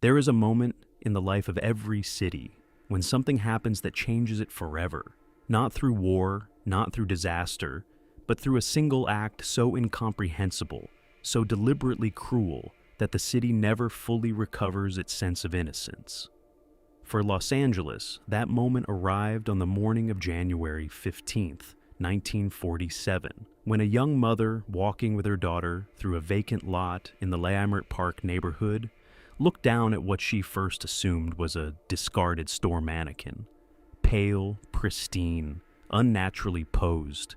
There is a moment in the life of every city when something happens that changes it forever, not through war, not through disaster, but through a single act so incomprehensible, so deliberately cruel, that the city never fully recovers its sense of innocence. For Los Angeles, that moment arrived on the morning of January 15th, 1947, when a young mother walking with her daughter through a vacant lot in the Leimert Park neighborhood looked down at what she first assumed was a discarded store mannequin, pale, pristine, unnaturally posed,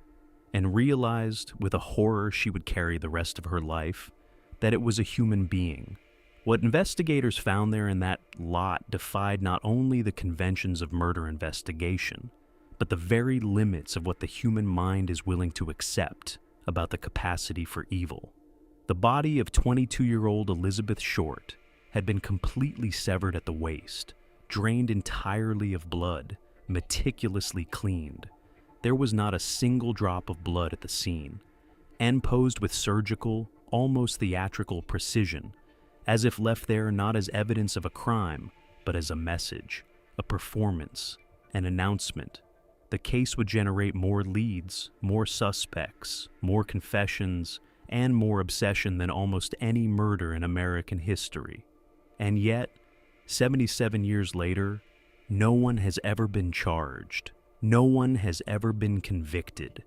and realized with a horror she would carry the rest of her life that it was a human being. What investigators found there in that lot defied not only the conventions of murder investigation, but the very limits of what the human mind is willing to accept about the capacity for evil. The body of 22-year-old Elizabeth Short had been completely severed at the waist, drained entirely of blood, meticulously cleaned. There was not a single drop of blood at the scene, and posed with surgical, almost theatrical precision, as if left there not as evidence of a crime, but as a message, a performance, an announcement. The case would generate more leads, more suspects, more confessions, and more obsession than almost any murder in American history. And yet, 77 years later, no one has ever been charged. No one has ever been convicted.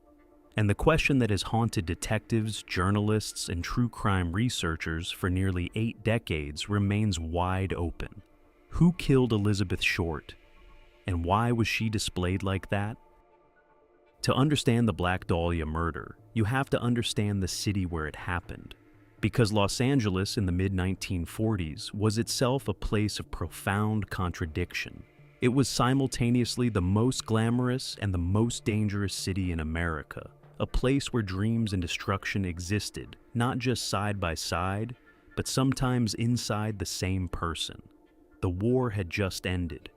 And the question that has haunted detectives, journalists, and true crime researchers for nearly 8 decades remains wide open. Who killed Elizabeth Short? And why was she displayed like that? To understand the Black Dahlia murder, you have to understand the city where it happened. Because Los Angeles in the mid-1940s was itself a place of profound contradiction. It was simultaneously the most glamorous and the most dangerous city in America, a place where dreams and destruction existed, not just side by side, but sometimes inside the same person. The war had just ended.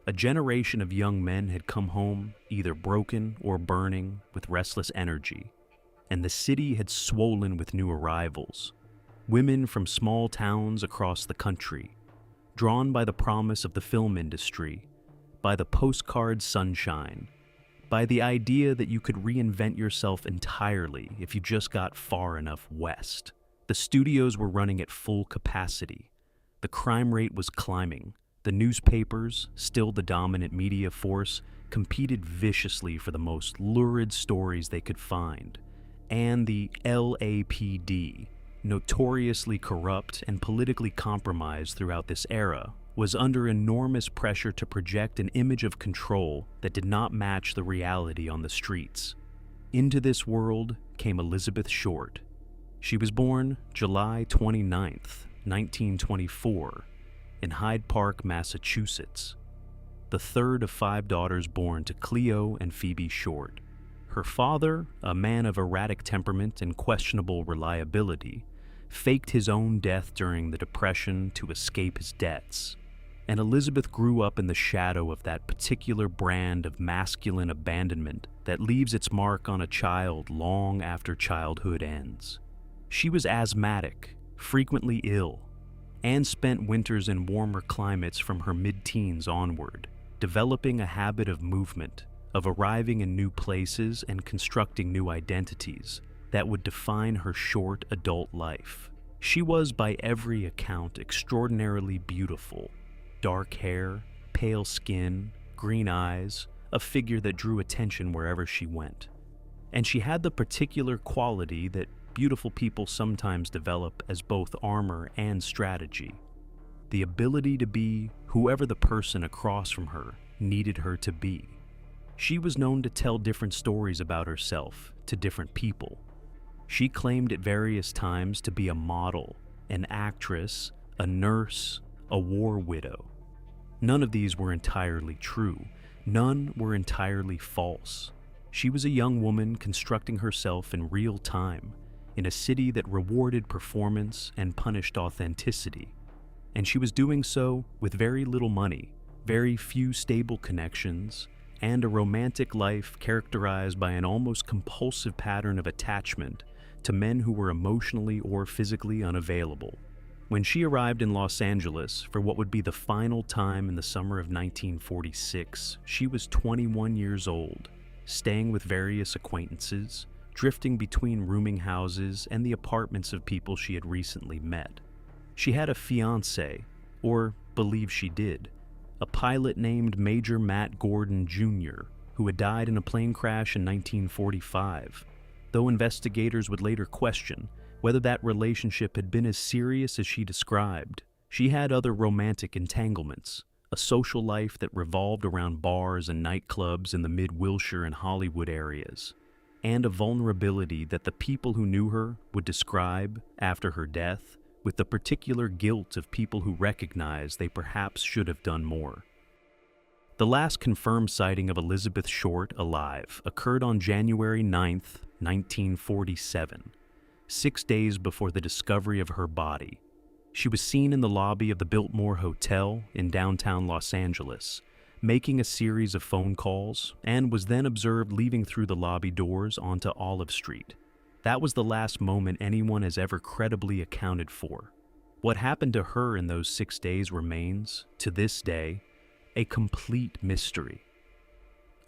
A generation of young men had come home, either broken or burning, with restless energy, and the city had swollen with new arrivals. Women from small towns across the country, drawn by the promise of the film industry, by the postcard sunshine, by the idea that you could reinvent yourself entirely if you just got far enough west. The studios were running at full capacity. The crime rate was climbing. The newspapers, still the dominant media force, competed viciously for the most lurid stories they could find. And the LAPD, notoriously corrupt and politically compromised throughout this era, was under enormous pressure to project an image of control that did not match the reality on the streets. Into this world came Elizabeth Short. She was born July 29th, 1924, in Hyde Park, Massachusetts, the third of 5 daughters born to Cleo and Phoebe Short. Her father, a man of erratic temperament and questionable reliability, faked his own death during the Depression to escape his debts. And Elizabeth grew up in the shadow of that particular brand of masculine abandonment that leaves its mark on a child long after childhood ends. She was asthmatic, frequently ill, and spent winters in warmer climates from her mid-teens onward, developing a habit of movement, of arriving in new places and constructing new identities that would define her short adult life. She was, by every account, extraordinarily beautiful. Dark hair, pale skin, green eyes, a figure that drew attention wherever she went. And she had the particular quality that beautiful people sometimes develop as both armor and strategy: the ability to be whoever the person across from her needed her to be. She was known to tell different stories about herself to different people. She claimed at various times to be a model, an actress, a nurse, a war widow. None of these were entirely true. None were entirely false. She was a young woman constructing herself in real time, in a city that rewarded performance and punished authenticity. And she was doing so with very little money, very few stable connections, and a romantic life characterized by an almost compulsive pattern of attachment to men who were emotionally or physically unavailable. When she arrived in Los Angeles for what would be the final time in the summer of 1946, she was 21 years old, staying with various acquaintances, drifting between rooming houses and the apartments of people she had recently met. She had a fiancé, or believed she did, a pilot named Major Matt Gordon Jr., who had died in a plane crash in 1945, though investigators would later question whether that relationship had been as serious as she described. She had other romantic entanglements, a social life that revolved around bars and nightclubs in the mid-Wilshire and Hollywood areas, and a vulnerability that the people who knew her would describe, after her death, with the particular guilt of people who recognized they perhaps should have done more. The last confirmed sighting of Elizabeth Short alive occurred on January 9, 1947, 6 days before the discovery of her body. She was seen in the lobby of the Biltmore Hotel in downtown Los Angeles, making a series of phone calls, and was then observed leaving through the lobby doors onto Olive Street. That was the last moment anyone has ever credibly accounted for. What happened to her in those 6 days remains, to this day, a complete mystery.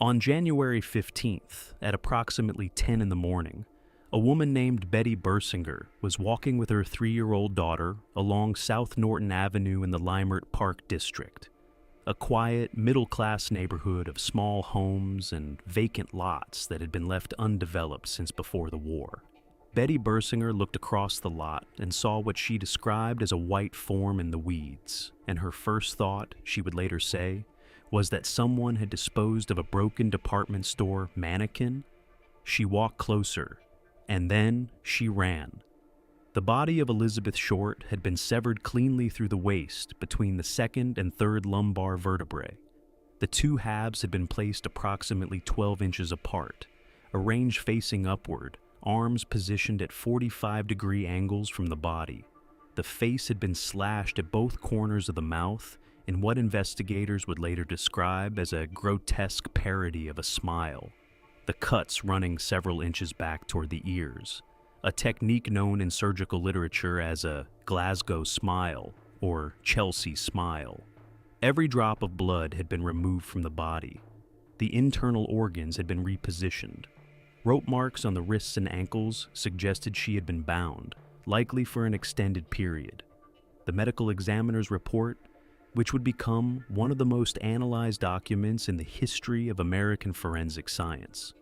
On January 15th, at approximately 10 in the morning, a woman named Betty Bersinger was walking with her 3-year-old daughter along South Norton Avenue in the Leimert Park district, a quiet, middle-class neighborhood of small homes and vacant lots that had been left undeveloped since before the war. Betty Bersinger looked across the lot and saw what she described as a white form in the weeds, and her first thought, she would later say, was that someone had disposed of a broken department store mannequin. She walked closer, and then she ran. The body of Elizabeth Short had been severed cleanly through the waist between the second and third lumbar vertebrae. The two halves had been placed approximately 12 inches apart, arranged facing upward, arms positioned at 45-degree angles from the body. The face had been slashed at both corners of the mouth in what investigators would later describe as a grotesque parody of a smile, the cuts running several inches back toward the ears, a technique known in surgical literature as a Glasgow smile or Chelsea smile. Every drop of blood had been removed from the body. The internal organs had been repositioned. Rope marks on the wrists and ankles suggested she had been bound, likely for an extended period. The medical examiner's report, which would become one of the most analyzed documents in the history of American forensic science,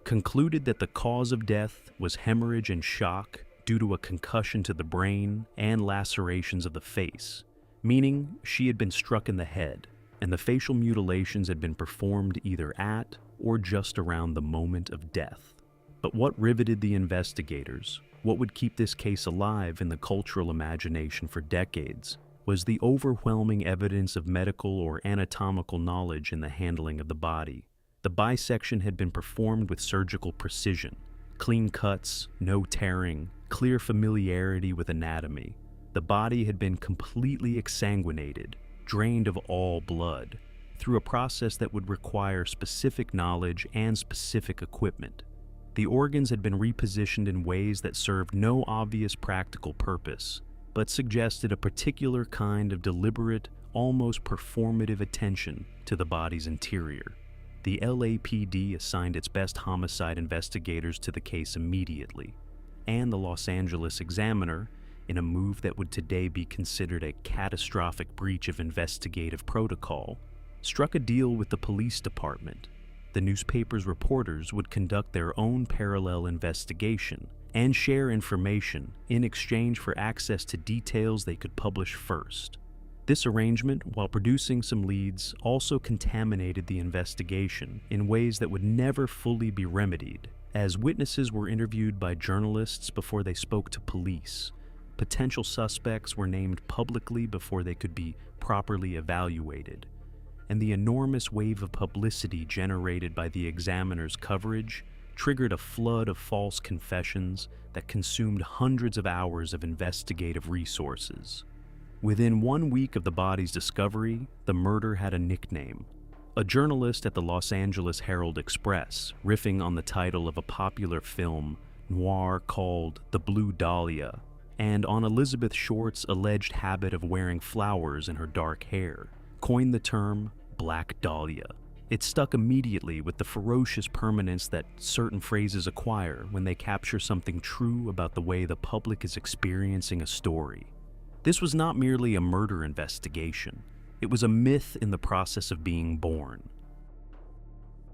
concluded that the cause of death was hemorrhage and shock due to a concussion to the brain and lacerations of the face, meaning she had been struck in the head, and the facial mutilations had been performed either at or just around the moment of death. But what riveted the investigators, what would keep this case alive in the cultural imagination for decades, was the overwhelming evidence of medical or anatomical knowledge in the handling of the body. The bisection had been performed with surgical precision, clean cuts, no tearing, clear familiarity with anatomy. The body had been completely exsanguinated, drained of all blood, through a process that would require specific knowledge and specific equipment. The organs had been repositioned in ways that served no obvious practical purpose, but suggested a particular kind of deliberate, almost performative attention to the body's interior. The LAPD assigned its best homicide investigators to the case immediately, and the Los Angeles Examiner, in a move that would today be considered a catastrophic breach of investigative protocol, struck a deal with the police department. The newspaper's reporters would conduct their own parallel investigation and share information in exchange for access to details they could publish first. This arrangement, while producing some leads, also contaminated the investigation in ways that would never fully be remedied, as witnesses were interviewed by journalists before they spoke to police. Potential suspects were named publicly before they could be properly evaluated, and the enormous wave of publicity generated by the Examiner's coverage triggered a flood of false confessions that consumed hundreds of hours of investigative resources. Within 1 week of the body's discovery, the murder had a nickname. A journalist at the Los Angeles Herald-Express, riffing on the title of a popular film noir called The Blue Dahlia, and on Elizabeth Short's alleged habit of wearing flowers in her dark hair, coined the term Black Dahlia. It stuck immediately with the ferocious permanence that certain phrases acquire when they capture something true about the way the public is experiencing a story. This was not merely a murder investigation. It was a myth in the process of being born.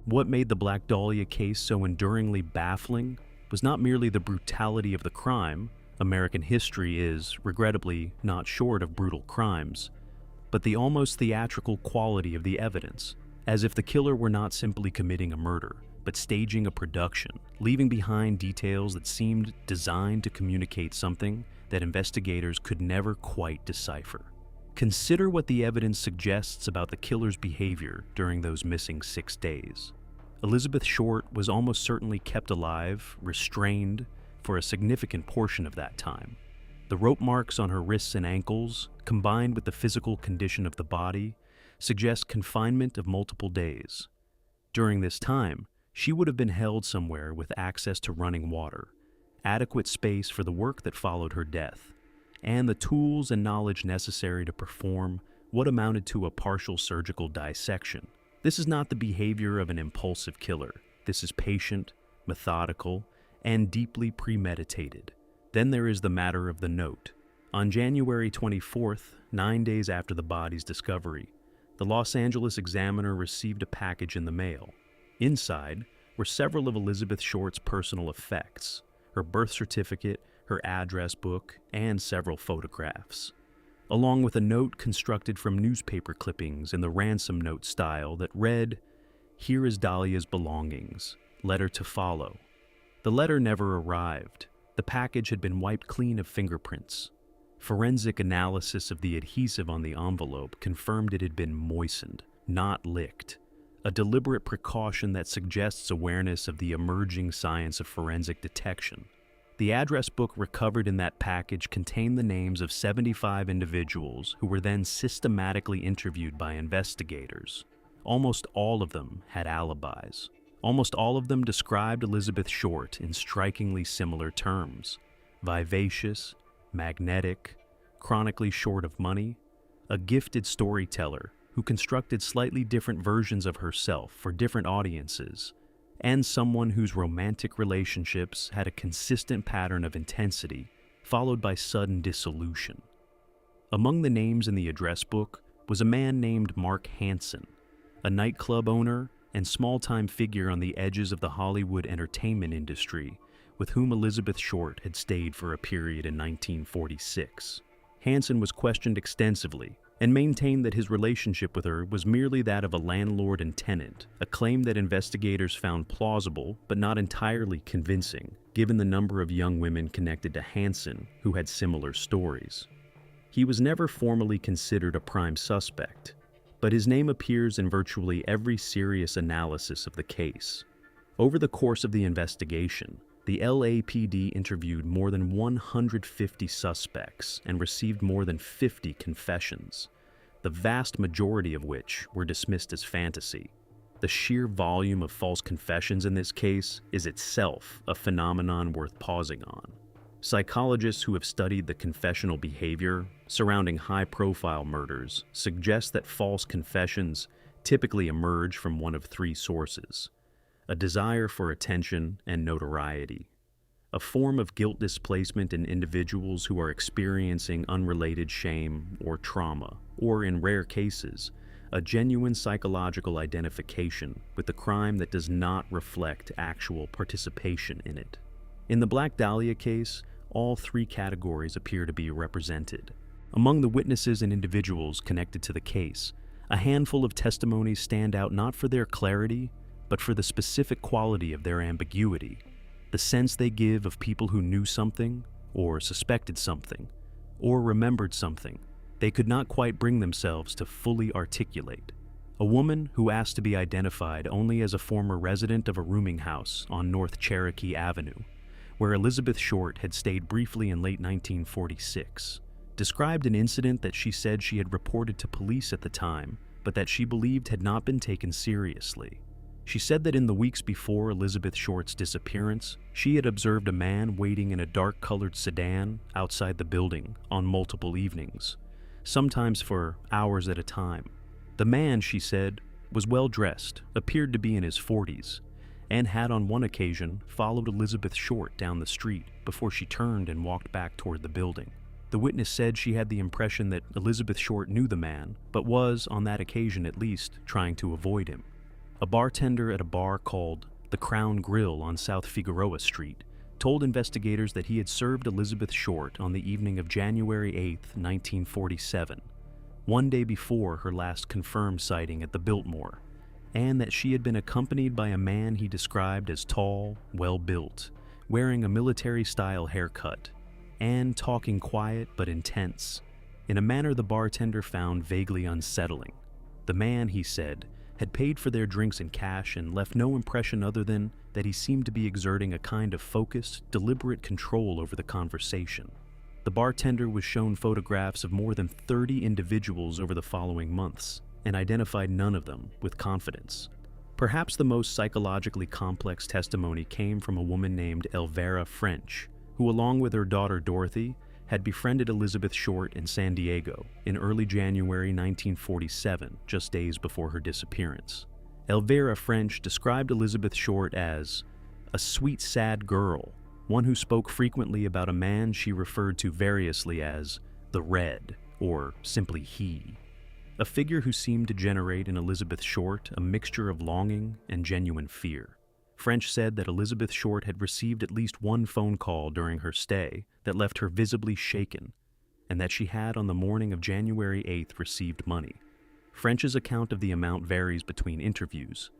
What made the Black Dahlia case so enduringly baffling was not merely the brutality of the crime — American history is, regrettably, not short of brutal crimes — but the almost theatrical quality of the evidence, as if the killer were not simply committing a murder, but staging a production, leaving behind details that seemed designed to communicate something that investigators could never quite decipher. Consider what the evidence suggests about the killer's behavior during those missing 6 days. Elizabeth Short was almost certainly kept alive, restrained, for a significant portion of that time. The rope marks on her wrists and ankles, combined with the physical condition of the body, suggest confinement of multiple days. During this time, she would have been held somewhere with access to running water, adequate space for the work that followed her death, and the tools and knowledge necessary to perform what amounted to a partial surgical dissection. This is not the behavior of an impulsive killer. This is patient, methodical, and deeply premeditated. Then there is the matter of the note. On January 24th, 9 days after the body's discovery, the Los Angeles Examiner received a package in the mail. Inside were several of Elizabeth Short's personal effects: her birth certificate, her address book, and several photographs, along with a note constructed from newspaper clippings in the ransom note style that read, "Here is Dahlia's belongings. Letter to follow." The letter never arrived. The package had been wiped clean of fingerprints. Forensic analysis of the adhesive on the envelope confirmed it had been moistened, not licked, a deliberate precaution that suggests awareness of the emerging science of forensic detection. The address book recovered in that package contained the names of 75 individuals who were then systematically interviewed by investigators. Almost all of them had alibis. Almost all of them described Elizabeth Short in strikingly similar terms: vivacious, magnetic, chronically short of money, a gifted storyteller who constructed slightly different versions of herself for different audiences, and someone whose romantic relationships had a consistent pattern of intensity, followed by sudden dissolution. Among the names in the address book was a man named Mark Hansen, a nightclub owner and small-time figure on the edges of the Hollywood entertainment industry, with whom Elizabeth Short had stayed for a period in 1946. Hansen was questioned extensively and maintained that his relationship with her was merely that of a landlord and tenant, a claim that investigators found plausible but not entirely convincing, given the number of young women connected to Hansen who had similar stories. He was never formally considered a prime suspect, but his name appears in virtually every serious analysis of the case. Over the course of the investigation, the LAPD interviewed more than 150 suspects and received more than 50 confessions, the vast majority of which were dismissed as fantasy. The sheer volume of false confessions in this case is itself a phenomenon worth pausing on. Psychologists who have studied the confessional behavior surrounding high-profile murders suggest that false confessions typically emerge from one of three sources: a desire for attention and notoriety, a form of guilt displacement in individuals who are experiencing unrelated shame or trauma, or in rare cases, a genuine psychological identification with the crime that does not reflect actual participation in it. In the Black Dahlia case, all three categories appear to be represented. Among the witnesses and individuals connected to the case, a handful of testimonies stand out not for their clarity, but for the specific quality of their ambiguity, the sense they give of people who knew something, or suspected something, or remembered something they could not quite bring themselves to fully articulate. A woman who asked to be identified only as a former resident of a rooming house on North Cherokee Avenue, where Elizabeth Short had stayed briefly in late 1946, described an incident that she said she had reported to police at the time, but that she believed had not been taken seriously. She said that in the weeks before Elizabeth Short's disappearance, she had observed a man waiting in a dark-colored sedan outside the building on multiple evenings, sometimes for hours at a time. The man, she said, was well-dressed, appeared to be in his 40s, and had on one occasion followed Elizabeth Short down the street before she turned and walked back toward the building. The witness said she had the impression that Elizabeth Short knew the man, but was, on that occasion at least, trying to avoid him. A bartender at a bar called the Crown Grill on South Figueroa Street told investigators that he had served Elizabeth Short on the evening of January 8, 1947, one day before her last confirmed sighting at the Biltmore, and that she had been accompanied by a man he described as tall, well-built, wearing a military-style haircut, and talking quiet but intense, in a manner the bartender found vaguely unsettling. The man, he said, had paid for their drinks in cash and left no impression other than that he seemed to be exerting a kind of focused, deliberate control over the conversation. The bartender was shown photographs of more than 30 individuals over the following months, and identified none of them with confidence. Perhaps the most psychologically complex testimony came from a woman named Elvira French, who, along with her daughter Dorothy, had befriended Elizabeth Short in San Diego in early January 1947, just days before her disappearance. Elvira French described Elizabeth Short as a sweet, sad girl, one who spoke frequently about a man she referred to variously as the Red, or simply he, a figure who seemed to generate in Elizabeth Short a mixture of longing and genuine fear. French said that Elizabeth Short had received at least one phone call during her stay that left her visibly shaken, and that she had on the morning of January 8th received money. French's account of the amount varies between interviews,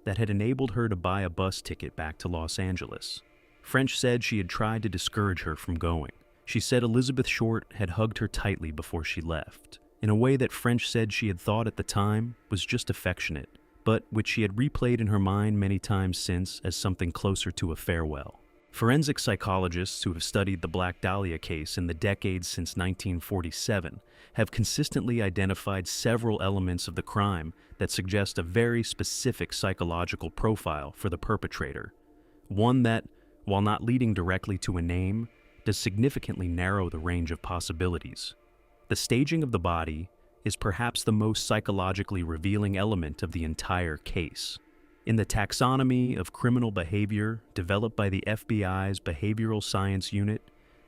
that had enabled her to buy a bus ticket back to Los Angeles. French said she had tried to discourage her from going. She said Elizabeth Short had hugged her tightly before she left, in a way that French said she had thought at the time was just affectionate, but which she had replayed in her mind many times since as something closer to a farewell. Forensic psychologists who have studied the Black Dahlia case in the decades since 1947 have consistently identified several elements of the crime that suggest a very specific psychological profile for the perpetrator, one that, while not leading directly to a name, does significantly narrow the range of possibilities. The staging of the body is perhaps the most psychologically revealing element of the entire case. In the taxonomy of criminal behavior developed by the FBI's Behavioral Science Unit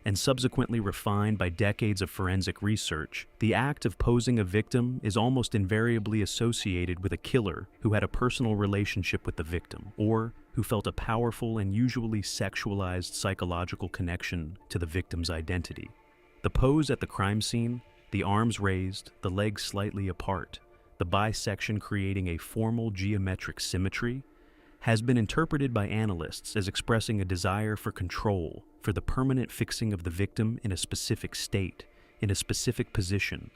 and subsequently refined by decades of forensic research, the act of posing a victim is almost invariably associated with a killer who had a personal relationship with the victim, or who felt a powerful and usually sexualized psychological connection to the victim's identity. The pose at the crime scene, the arms raised, the legs slightly apart, the bisection creating a formal geometric symmetry, has been interpreted by analysts as expressing a desire for control, for the permanent fixing of the victim in a specific state, in a specific position,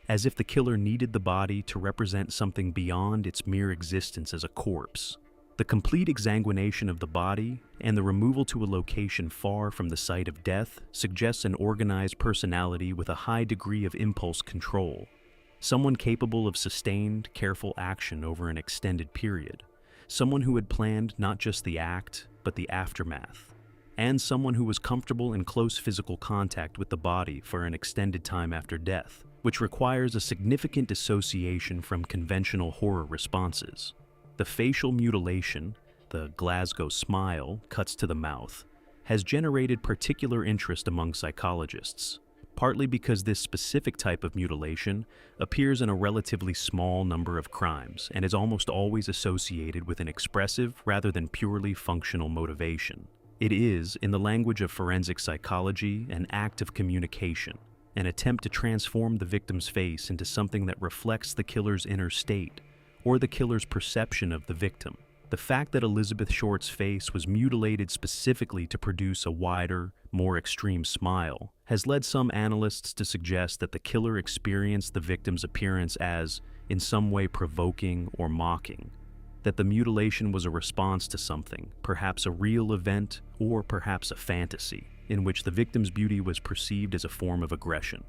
as if the killer needed the body to represent something beyond its mere existence as a corpse. The complete exsanguination of the body and the removal to a location far from the site of death suggests an organized personality with a high degree of impulse control, someone capable of sustained, careful action over an extended period, someone who had planned not just the act, but the aftermath, and someone who was comfortable in close physical contact with the body for an extended time after death, which requires a significant dissociation from conventional horror responses. The facial mutilation, the Glasgow smile, cuts to the mouth, has generated particular interest among psychologists, partly because this specific type of mutilation appears in a relatively small number of crimes and is almost always associated with an expressive rather than purely functional motivation. It is, in the language of forensic psychology, an act of communication, an attempt to transform the victim's face into something that reflects the killer's inner state, or the killer's perception of the victim. The fact that Elizabeth Short's face was mutilated specifically to produce a wider, more extreme smile has led some analysts to suggest that the killer experienced the victim's appearance as, in some way, provoking or mocking, that the mutilation was a response to something, perhaps a real event or perhaps a fantasy, in which the victim's beauty was perceived as a form of aggression.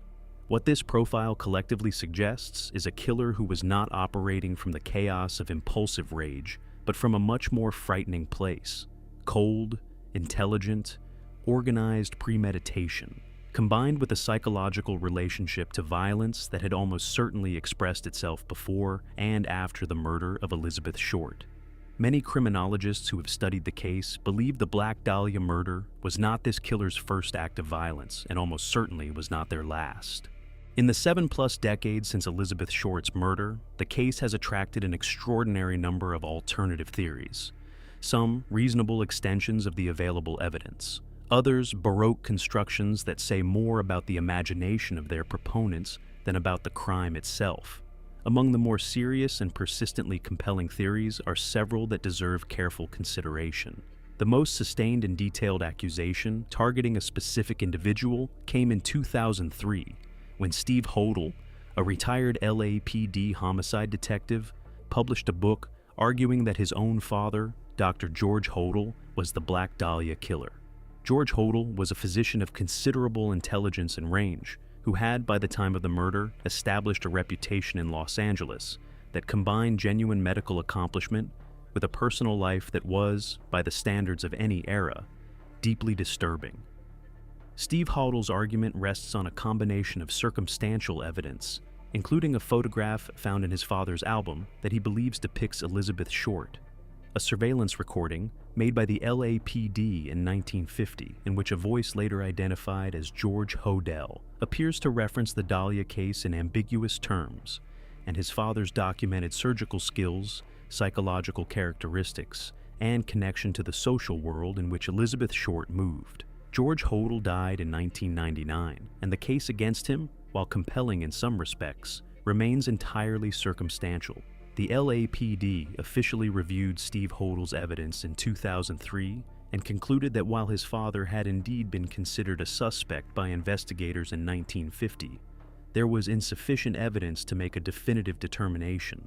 What this profile collectively suggests is a killer who was not operating from the chaos of impulsive rage, but from a much more frightening place: cold, intelligent, organized premeditation, combined with a psychological relationship to violence that had almost certainly expressed itself before and after the murder of Elizabeth Short. Many criminologists who have studied the case believe the Black Dahlia murder was not this killer's first act of violence, and almost certainly was not their last. In the 7+ decades since Elizabeth Short's murder, the case has attracted an extraordinary number of alternative theories. Some reasonable extensions of the available evidence, others baroque constructions that say more about the imagination of their proponents than about the crime itself. Among the more serious and persistently compelling theories are several that deserve careful consideration. The most sustained and detailed accusation targeting a specific individual came in 2003, when Steve Hodel, a retired LAPD homicide detective, published a book arguing that his own father, Dr. George Hodel, was the Black Dahlia killer. George Hodel was a physician of considerable intelligence and range, who had, by the time of the murder, established a reputation in Los Angeles that combined genuine medical accomplishment with a personal life that was, by the standards of any era, deeply disturbing. Steve Hodel's argument rests on a combination of circumstantial evidence, including a photograph found in his father's album that he believes depicts Elizabeth Short, a surveillance recording made by the LAPD in 1950, in which a voice later identified as George Hodel appears to reference the Dahlia case in ambiguous terms, and his father's documented surgical skills, psychological characteristics, and connection to the social world in which Elizabeth Short moved. George Hodel died in 1999, and the case against him, while compelling in some respects, remains entirely circumstantial. The LAPD officially reviewed Steve Hodel's evidence in 2003 and concluded that while his father had indeed been considered a suspect by investigators in 1950, there was insufficient evidence to make a definitive determination.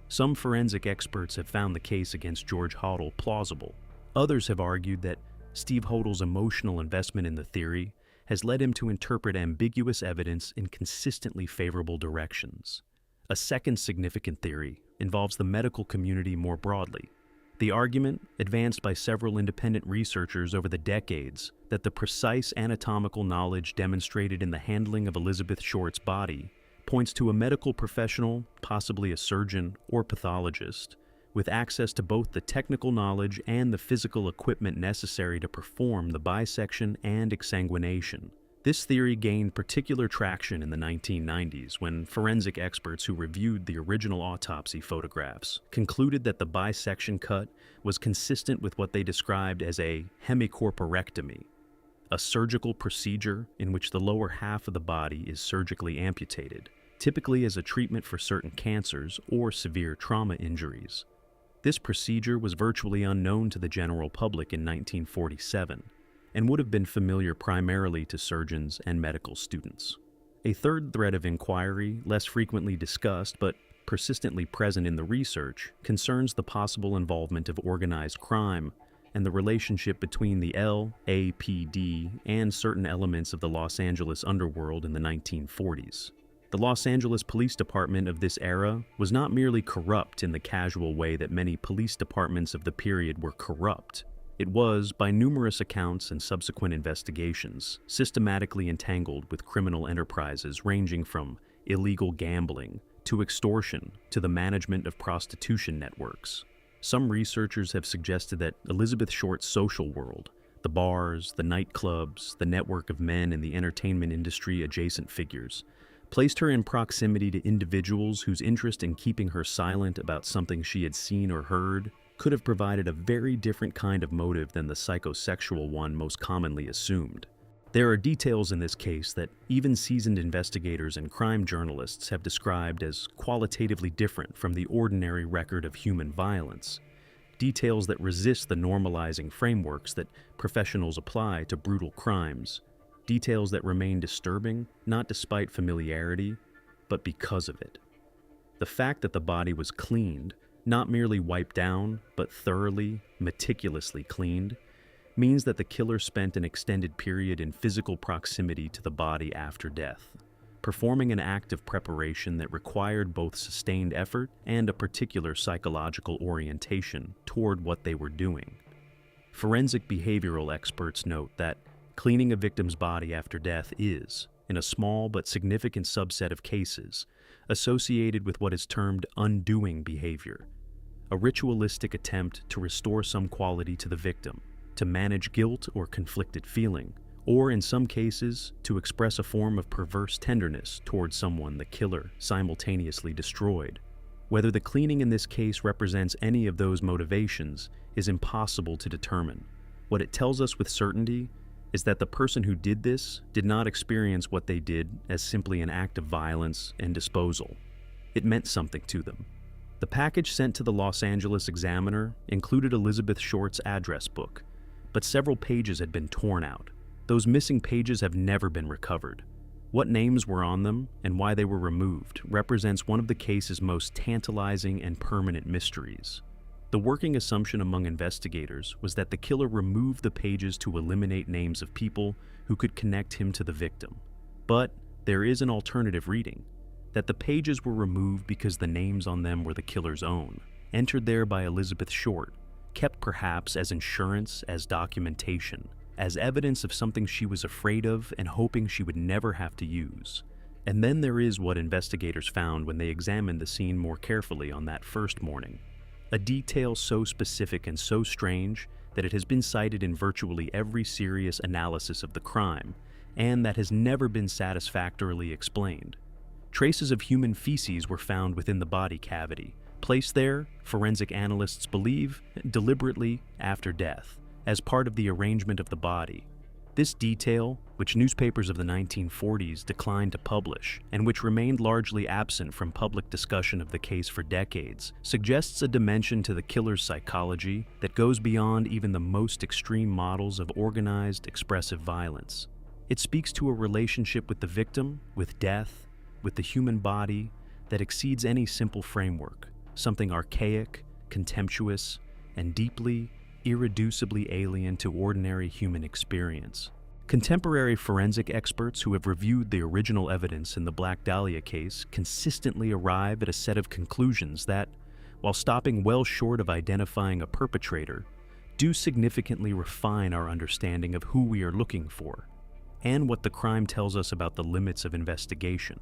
Some forensic experts have found the case against George Hodel plausible. Others have argued that Steve Hodel's emotional investment in the theory has led him to interpret ambiguous evidence in consistently favorable directions. A second significant theory involves the medical community more broadly. The argument, advanced by several independent researchers over the decades, that the precise anatomical knowledge demonstrated in the handling of Elizabeth Short's body points to a medical professional, possibly a surgeon or pathologist, with access to both the technical knowledge and the physical equipment necessary to perform the bisection and exsanguination. This theory gained particular traction in the 1990s when forensic experts who reviewed the original autopsy photographs concluded that the bisection cut was consistent with what they described as a hemicorporectomy, a surgical procedure in which the lower half of the body is surgically amputated, typically as a treatment for certain cancers or severe trauma injuries. This procedure was virtually unknown to the general public in 1947 and would have been familiar primarily to surgeons and medical students. A third thread of inquiry, less frequently discussed but persistently present in the research, concerns the possible involvement of organized crime and the relationship between the LAPD and certain elements of the Los Angeles underworld in the 1940s. The Los Angeles Police Department of this era was not merely corrupt in the casual way that many police departments of the period were corrupt. It was, by numerous accounts and subsequent investigations, systematically entangled with criminal enterprises ranging from illegal gambling to extortion to the management of prostitution networks. Some researchers have suggested that Elizabeth Short's social world, the bars, the nightclubs, the network of men in the entertainment industry adjacent figures, placed her in proximity to individuals whose interest in keeping her silent about something she had seen or heard could have provided a very different kind of motive than the psychosexual one most commonly assumed. There are details in this case that even seasoned investigators and crime journalists have described as qualitatively different from the ordinary record of human violence, details that resist the normalizing frameworks that professionals apply to brutal crimes, details that remain disturbing not despite familiarity, but because of it. The fact that the body was cleaned, not merely wiped down, but thoroughly, meticulously cleaned, means that the killer spent an extended period in physical proximity to the body after death. performing an act of preparation that required both sustained effort and a particular psychological orientation toward what they were doing. Forensic behavioral experts note that cleaning a victim's body after death is, in a small but significant subset of cases, associated with what is termed undoing behavior, a ritualistic attempt to restore some quality to the victim, to manage guilt or conflicted feeling, or in some cases, to express a form of perverse tenderness towards someone the killer simultaneously destroyed. Whether the cleaning in this case represents any of those motivations is impossible to determine. What it tells us with certainty is that the person who did this did not experience what they did as simply an act of violence and disposal. It meant something to them. The package sent to the Los Angeles Examiner included Elizabeth Short's address book, but several pages had been torn out. Those missing pages have never been recovered. What names were on them and why they were removed represents one of the case's most tantalizing and permanent mysteries. The working assumption among investigators was that the killer removed the pages to eliminate names of people who could connect him to the victim. But there is an alternative reading, that the pages were removed because the names on them were the killer's own, entered there by Elizabeth Short, kept perhaps as insurance, as documentation, as evidence of something she was afraid of and hoping she would never have to use. And then there is what investigators found when they examined the scene more carefully on that first morning. A detail so specific and so strange that it has been cited in virtually every serious analysis of the crime, and that has never been satisfactorily explained. Traces of human feces were found within the body cavity, placed there, forensic analysts believe, deliberately after death, as part of the arrangement of the body. This detail, which newspapers of the 1940s declined to publish, and which remained largely absent from public discussion of the case for decades, suggests a dimension to the killer's psychology that goes beyond even the most extreme models of organized, expressive violence. It speaks to a relationship with the victim, with death, with the human body, that exceeds any simple framework, something archaic, contemptuous, and deeply, irreducibly alien to ordinary human experience. Contemporary forensic experts who have reviewed the original evidence in the Black Dahlia case consistently arrive at a set of conclusions that, while stopping well short of identifying a perpetrator, do significantly refine our understanding of who we are looking for, and what the crime tells us about the limits of investigation.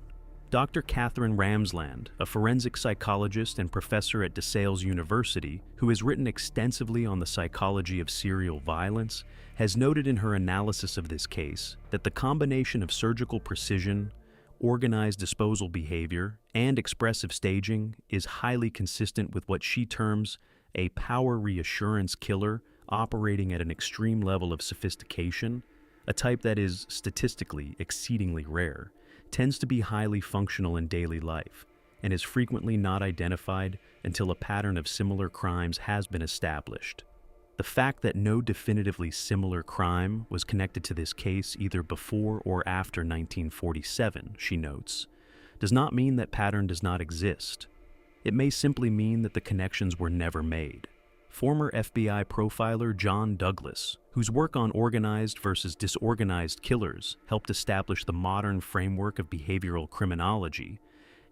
Dr. Catherine Ramsland, a forensic psychologist and professor at DeSales University who has written extensively on the psychology of serial violence, has noted in her analysis of this case that the combination of surgical precision, organized disposal behavior, and expressive staging is highly consistent with what she terms a power reassurance killer operating at an extreme level of sophistication, a type that is statistically exceedingly rare, tends to be highly functional in daily life, and is frequently not identified until a pattern of similar crimes has been established. The fact that no definitively similar crime was connected to this case either before or after 1947, she notes, does not mean that pattern does not exist. It may simply mean that the connections were never made. Former FBI profiler John Douglas, whose work on organized versus disorganized killers helped establish the modern framework of behavioral criminology,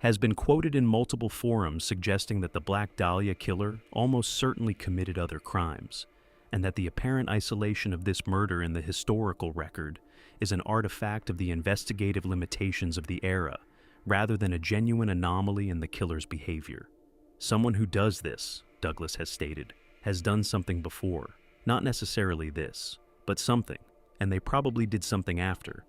has been quoted in multiple forums suggesting that the Black Dahlia killer almost certainly committed other crimes, and that the apparent isolation of this murder in the historical record is an artifact of the investigative limitations of the era, rather than a genuine anomaly in the killer's behavior. Someone who does this, Douglas has stated, has done something before. Not necessarily this, but something, and they probably did something after.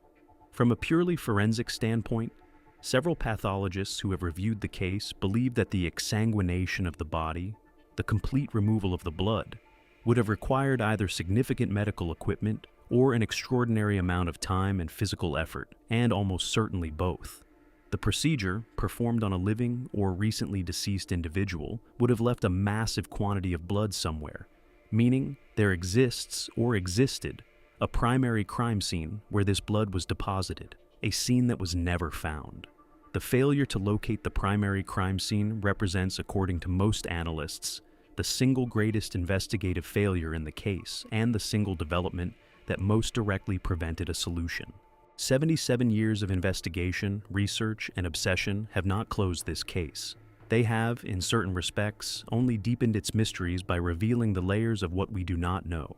From a purely forensic standpoint, several pathologists who have reviewed the case believe that the exsanguination of the body, the complete removal of the blood, would have required either significant medical equipment or an extraordinary amount of time and physical effort, and almost certainly both. The procedure, performed on a living or recently deceased individual, would have left a massive quantity of blood somewhere, meaning there exists or existed a primary crime scene where this blood was deposited, a scene that was never found. The failure to locate the primary crime scene represents, according to most analysts, the single greatest investigative failure in the case and the single development that most directly prevented a solution. 77 years of investigation, research, and obsession have not closed this case. They have, in certain respects, only deepened its mysteries by revealing the layers of what we do not know,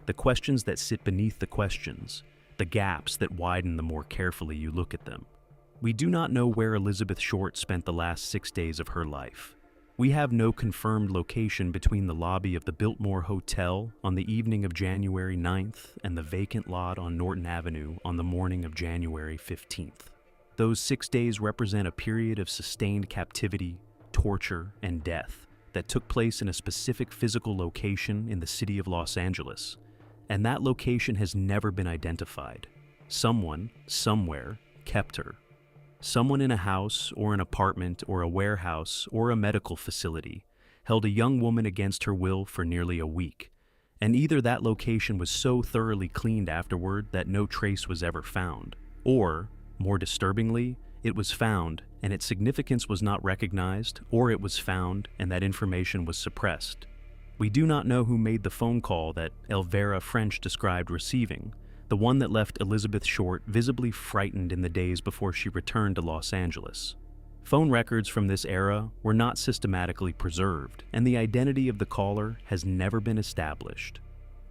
the questions that sit beneath the questions, the gaps that widen the more carefully you look at them. We do not know where Elizabeth Short spent the last 6 days of her life. We have no confirmed location between the lobby of the Biltmore Hotel on the evening of January 9th and the vacant lot on Norton Avenue on the morning of January 15th. Those 6 days represent a period of sustained captivity, torture, and death that took place in a specific physical location in the city of Los Angeles, and that location has never been identified. Someone, somewhere, kept her. Someone in a house or an apartment or a warehouse or a medical facility held a young woman against her will for nearly a week, and either that location was so thoroughly cleaned afterward that no trace was ever found, or, more disturbingly, it was found and its significance was not recognized, or it was found and that information was suppressed. We do not know who made the phone call that Elvira French described receiving, the one that left Elizabeth Short visibly frightened in the days before she returned to Los Angeles. Phone records from this era were not systematically preserved, and the identity of the caller has never been established.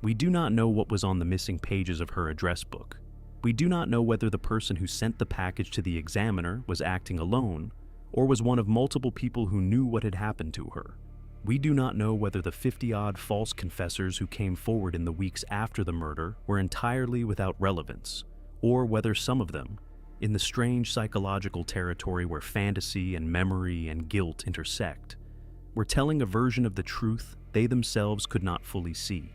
We do not know what was on the missing pages of her address book. We do not know whether the person who sent the package to the examiner was acting alone, or was one of multiple people who knew what had happened to her. We do not know whether the 50-odd false confessors who came forward in the weeks after the murder were entirely without relevance, or whether some of them, in the strange psychological territory where fantasy and memory and guilt intersect, were telling a version of the truth they themselves could not fully see.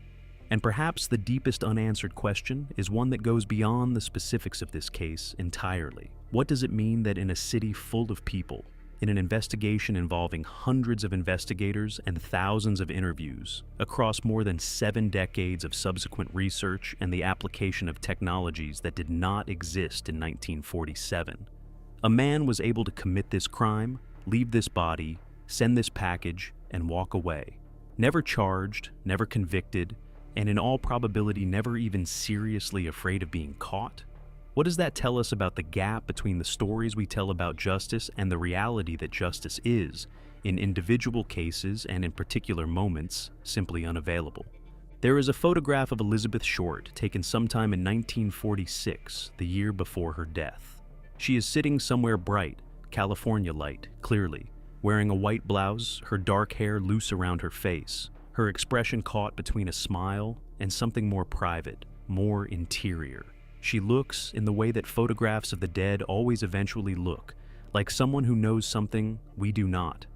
And perhaps the deepest unanswered question is one that goes beyond the specifics of this case entirely. What does it mean that in a city full of people, in an investigation involving hundreds of investigators and thousands of interviews, across more than 7 decades of subsequent research and the application of technologies that did not exist in 1947, a man was able to commit this crime, leave this body, send this package, and walk away, never charged, never convicted, and in all probability never even seriously afraid of being caught? What does that tell us about the gap between the stories we tell about justice and the reality that justice is, in individual cases and in particular moments, simply unavailable? There is a photograph of Elizabeth Short taken sometime in 1946, the year before her death. She is sitting somewhere bright, California light, clearly, wearing a white blouse, her dark hair loose around her face, her expression caught between a smile and something more private, more interior. She looks, in the way that photographs of the dead always eventually look, like someone who knows something we do not.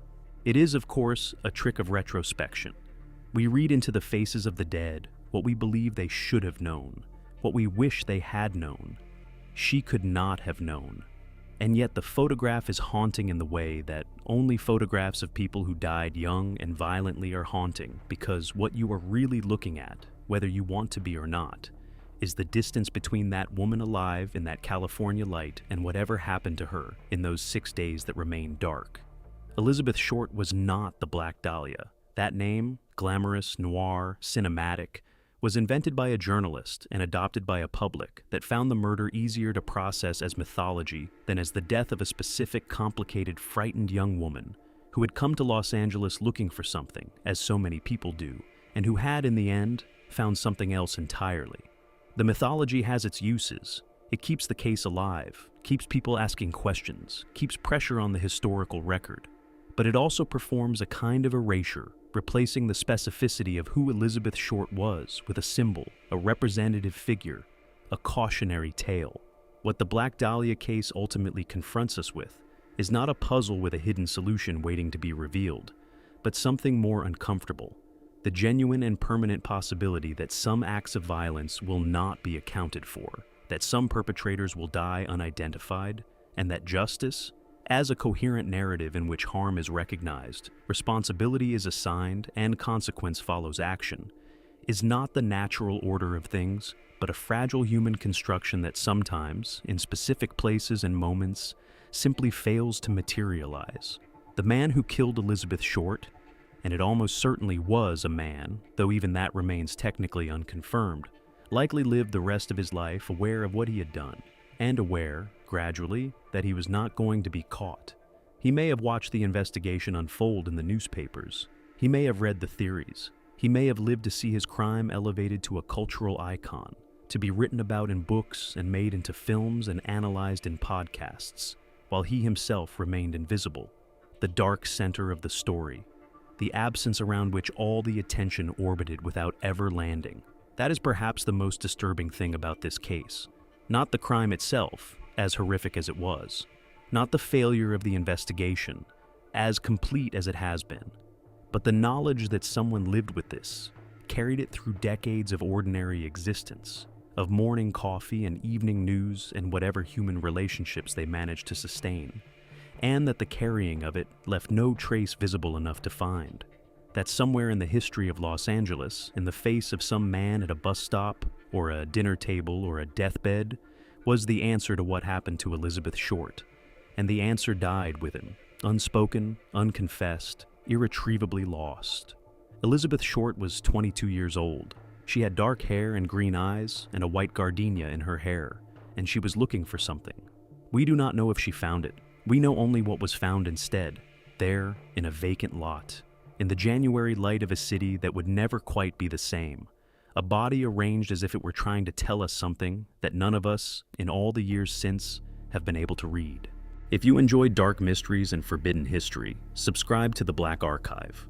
It is, of course, a trick of retrospection. We read into the faces of the dead what we believe they should have known, what we wish they had known. She could not have known. And yet the photograph is haunting in the way that only photographs of people who died young and violently are haunting, because what you are really looking at, whether you want to be or not, is the distance between that woman alive in that California light and whatever happened to her in those 6 days that remained dark. Elizabeth Short was not the Black Dahlia. That name, glamorous, noir, cinematic, was invented by a journalist and adopted by a public that found the murder easier to process as mythology than as the death of a specific, complicated, frightened young woman who had come to Los Angeles looking for something, as so many people do, and who had, in the end, found something else entirely. The mythology has its uses. It keeps the case alive, keeps people asking questions, keeps pressure on the historical record. But it also performs a kind of erasure, replacing the specificity of who Elizabeth Short was with a symbol, a representative figure, a cautionary tale. What the Black Dahlia case ultimately confronts us with is not a puzzle with a hidden solution waiting to be revealed, but something more uncomfortable. The genuine and permanent possibility that some acts of violence will not be accounted for, that some perpetrators will die unidentified, and that justice, as a coherent narrative in which harm is recognized, responsibility is assigned, and consequence follows action, is not the natural order of things, but a fragile human construction that sometimes, in specific places and moments, simply fails to materialize. The man who killed Elizabeth Short, and it almost certainly was a man, though even that remains technically unconfirmed, likely lived the rest of his life aware of what he had done, and aware, gradually, that he was not going to be caught. He may have watched the investigation unfold in the newspapers. He may have read the theories. He may have lived to see his crime elevated to a cultural icon, to be written about in books and made into films and analyzed in podcasts, while he himself remained invisible, the dark center of the story, the absence around which all the attention orbited without ever landing. That is perhaps the most disturbing thing about this case. Not the crime itself, as horrific as it was. Not the failure of the investigation, as complete as it has been. But the knowledge that someone lived with this, carried it through decades of ordinary existence, of morning coffee and evening news and whatever human relationships they managed to sustain, and that the carrying of it left no trace visible enough to find. That somewhere in the history of Los Angeles, in the face of some man at a bus stop, or a dinner table, or a deathbed, was the answer to what happened to Elizabeth Short. And the answer died with him, unspoken, unconfessed, irretrievably lost. Elizabeth Short was 22 years old. She had dark hair and green eyes, and a white gardenia in her hair, and she was looking for something. We do not know if she found it. We know only what was found instead, there, in a vacant lot, in the January light of a city that would never quite be the same. A body arranged as if it were trying to tell us something that none of us, in all the years since, have been able to read. If you enjoy dark mysteries and forbidden history, subscribe to the Black Archive.